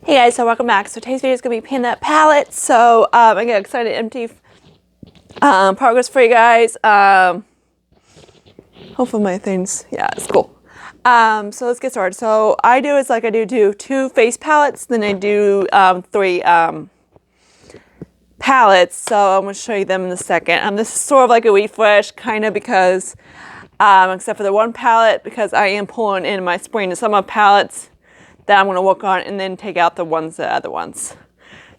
Hey guys, so welcome back. So today's video is going to be painting that palette. So I got excited empty progress for you guys. Hopefully my things, yeah, it's cool. So let's get started. So I do is like I do two face palettes, then I do three palettes. So I'm going to show you them in a second. This is sort of like a refresh kind of because except for the one palette, because I am pulling in my spring and summer palettes that I'm going to work on and then take out the other ones.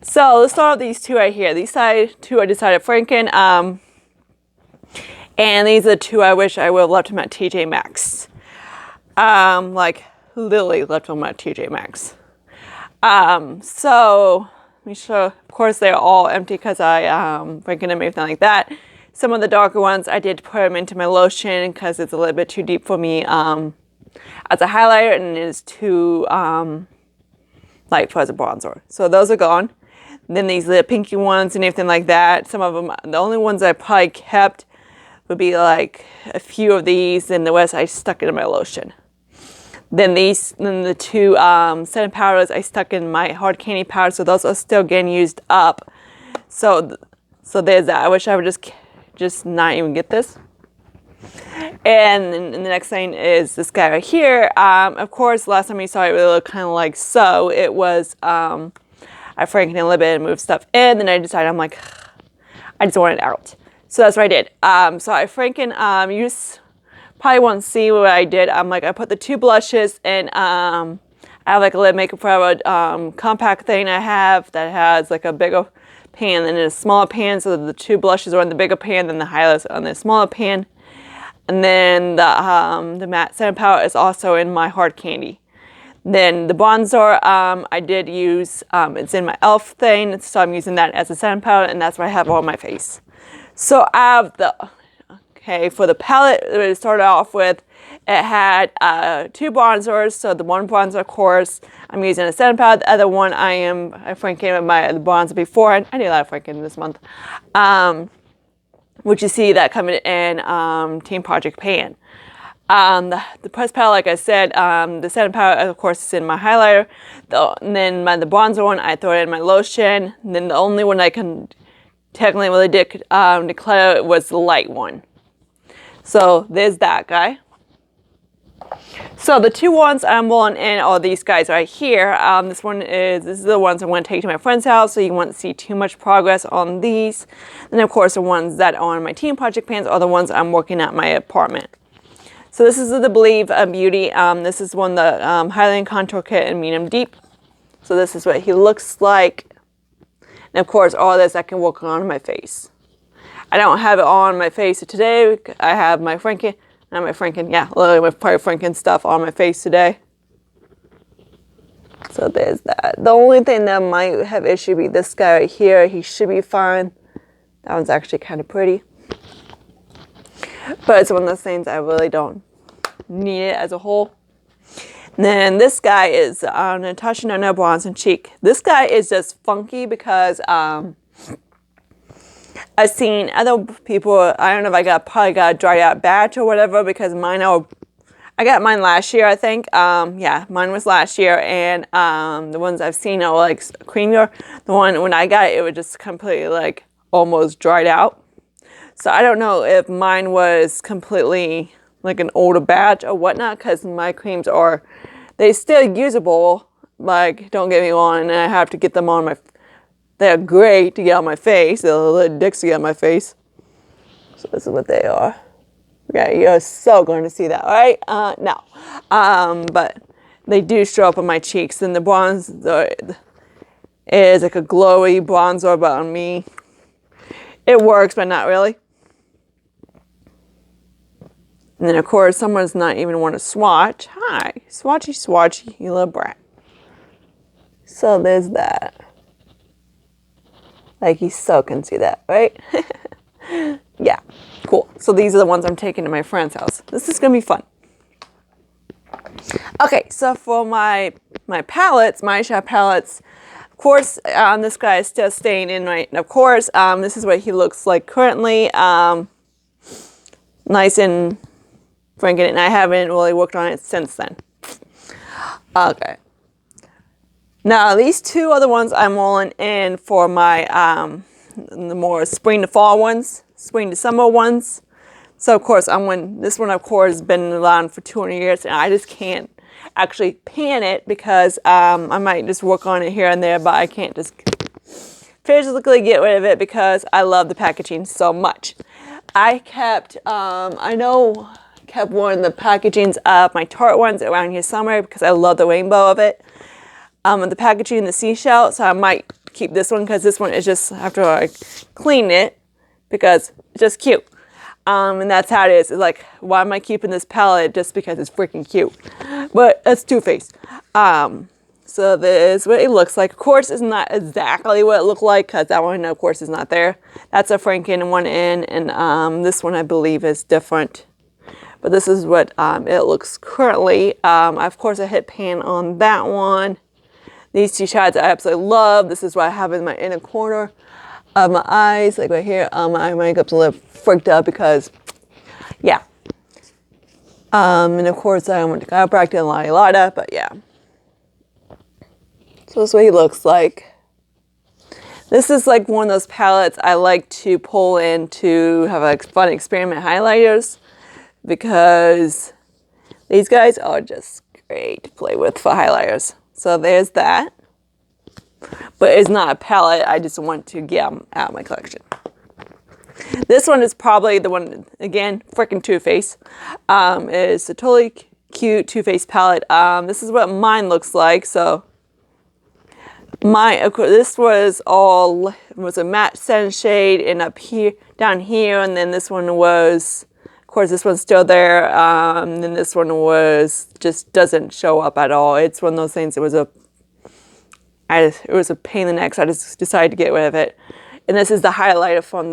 So let's start with these two right here. These two I decided Franken. And these are the two I wish I would have left them at TJ Maxx. Like literally left them at TJ Maxx. So let me show. Of course they're all empty because I Franken them, everything like that. Some of the darker ones I did put them into my lotion because it's a little bit too deep for me as a highlighter, and it is too light for as a bronzer. So those are gone. And then these little pinky ones and everything like that. Some of them, the only ones I probably kept would be like a few of these, and the rest I stuck into my lotion. Then the two setting powders I stuck in my hard candy powder, so those are still getting used up. So there's that. I wish I would just not even get this. And then the next thing is this guy right here. Of course, last time you saw it, it looked kind of like so. It was, I frankened it a little bit and moved stuff in. Then I decided, I'm like, I just want it out. So that's what I did. So I franken, you just probably won't see what I did. I put the two blushes in, I have like a lip makeup forever compact thing I have that has like a bigger pan and a smaller pan. So the two blushes are in the bigger pan, then the highlights are on the smaller pan. And then the matte setting powder is also in my hard candy. Then the bronzer I did use, it's in my e.l.f. thing, so I'm using that as a setting powder, and that's what I have on my face. So I have for the palette that it started off with, it had two bronzers. So the one bronzer, of course, I'm using a setting powder. The other one I frankened with the bronzer before. I did a lot of franken this month. Which you see that coming in Team Project Pan. The pressed powder, like I said, the setting powder, of course, is in my highlighter. And then the bronzer one, I throw it in my lotion. And then the only one I can technically really declare was the light one. So there's that guy. So the two ones I'm rolling in are these guys right here. This is the ones I'm going to take to my friend's house, so you won't see too much progress on these. And of course the ones that are on my Team Project pans are the ones I'm working at my apartment. So this is the Believe Beauty. This is one the Highlighting Contour Kit in Medium Deep. So this is what he looks like. And of course all this I can work on my face. I don't have it on my face today. I have my Franken. Not my Franken, yeah, literally my Franken stuff on my face today. So there's that. The only thing that might have issue be this guy right here. He should be fine. That one's actually kind of pretty. But it's one of those things I really don't need it as a whole. And then this guy is Natasha No Bronze and Cheek. This guy is just funky because I've seen other people, I don't know if I probably got a dried out batch or whatever, because I got mine last year, I think. Yeah, mine was last year, and the ones I've seen are like creamier. The one when I got it, it was just completely like almost dried out. So I don't know if mine was completely like an older batch or whatnot, because my creams they still usable, like don't get me wrong, and I have to get them on my they're great to get on my face. They're little dicks to get on my face. So this is what they are. Yeah, you're so going to see that, right? No. But they do show up on my cheeks. And the bronzer is like a glowy bronzer, but on me, it works, but not really. And then, of course, someone's not even want to swatch. Hi, swatchy, you little brat. So there's that. Like you so can see that, right? Yeah, cool. So these are the ones I'm taking to my friend's house. This is going to be fun. Okay, so for my palettes, my eyeshadow palettes, of course, this guy is still staying in right. Of course, this is what he looks like currently. Nice and franken, and I haven't really worked on it since then. Okay. Now these two other ones I'm rolling in for my the more spring to fall ones, spring to summer ones. So of course this one of course has been around for 200 years, and I just can't actually pan it because I might just work on it here and there, but I can't just physically get rid of it because I love the packaging so much. I kept kept one of the packagings of my Tarte ones around here somewhere because I love the rainbow of it. The packaging, the seashell, so I might keep this one because this one is just after I clean it because it's just cute. And that's how it is. It's like, why am I keeping this palette just because it's freaking cute? But it's Too Faced. So this is what it looks like. Of course, it's not exactly what it looked like because that one, of course, is not there. That's a Franken one in, and this one I believe is different. But this is what it looks currently. Of course, I hit pan on that one. These two shots I absolutely love. This is what I have in my inner corner of my eyes, like right here. My makeup's a little freaked out because, yeah. And of course, I went to chiropractor and Lada, but yeah. So this is what he looks like. This is like one of those palettes I like to pull in to have like fun experiment highlighters because these guys are just great to play with for highlighters. So there's that. But it's not a palette. I just want to get them out of my collection. This one is probably the one, again, freaking Too Faced. It's a totally cute Too Faced palette. This is what mine looks like. So this was a matte sunshade, and up here, down here, and then this one was, of course, this one's still there. And then this one just doesn't show up at all. It's one of those things. It was a pain in the neck, so I just decided to get rid of it. And this is the highlighter from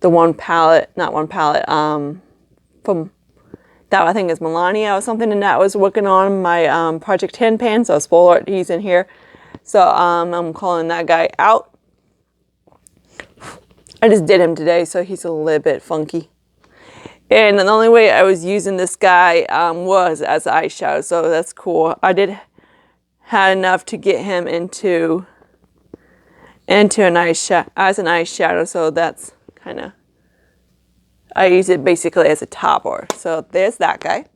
the one palette, not one palette, from that I think is Melania or something, and that was working on my Project 10 pan, so spoiler alert, he's in here. So I'm calling that guy out. I just did him today, so he's a little bit funky. And the only way I was using this guy was as eyeshadow, so that's cool. I had enough to get him into an eyeshadow, so that's kind of, I use it basically as a topper. So there's that guy.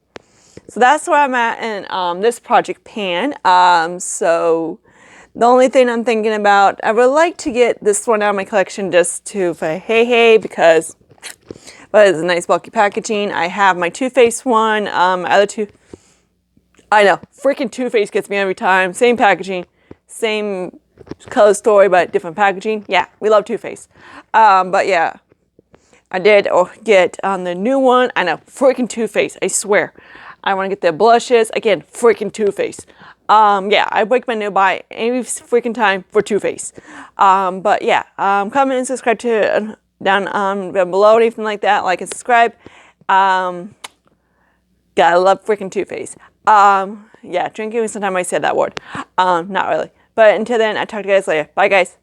So that's where I'm at in this project pan. So the only thing I'm thinking about, I would like to get this one out of my collection just to say hey because, but it's a nice bulky packaging. I have my Too Faced one, other two. I know, freaking Too Faced gets me every time. Same packaging, same color story, but different packaging. Yeah, we love Too Faced. But yeah. I did get on the new one. I know, freaking Too Faced, I swear. I want to get the blushes. Again, freaking Too Faced. Yeah, I break my nail by any freaking time for Too Faced. But yeah, comment and subscribe to down below, anything like that. Like and subscribe. Gotta love freaking Too Faced. Yeah, drinking, sometimes I said that word. Not really. But until then, I'll talk to you guys later. Bye, guys.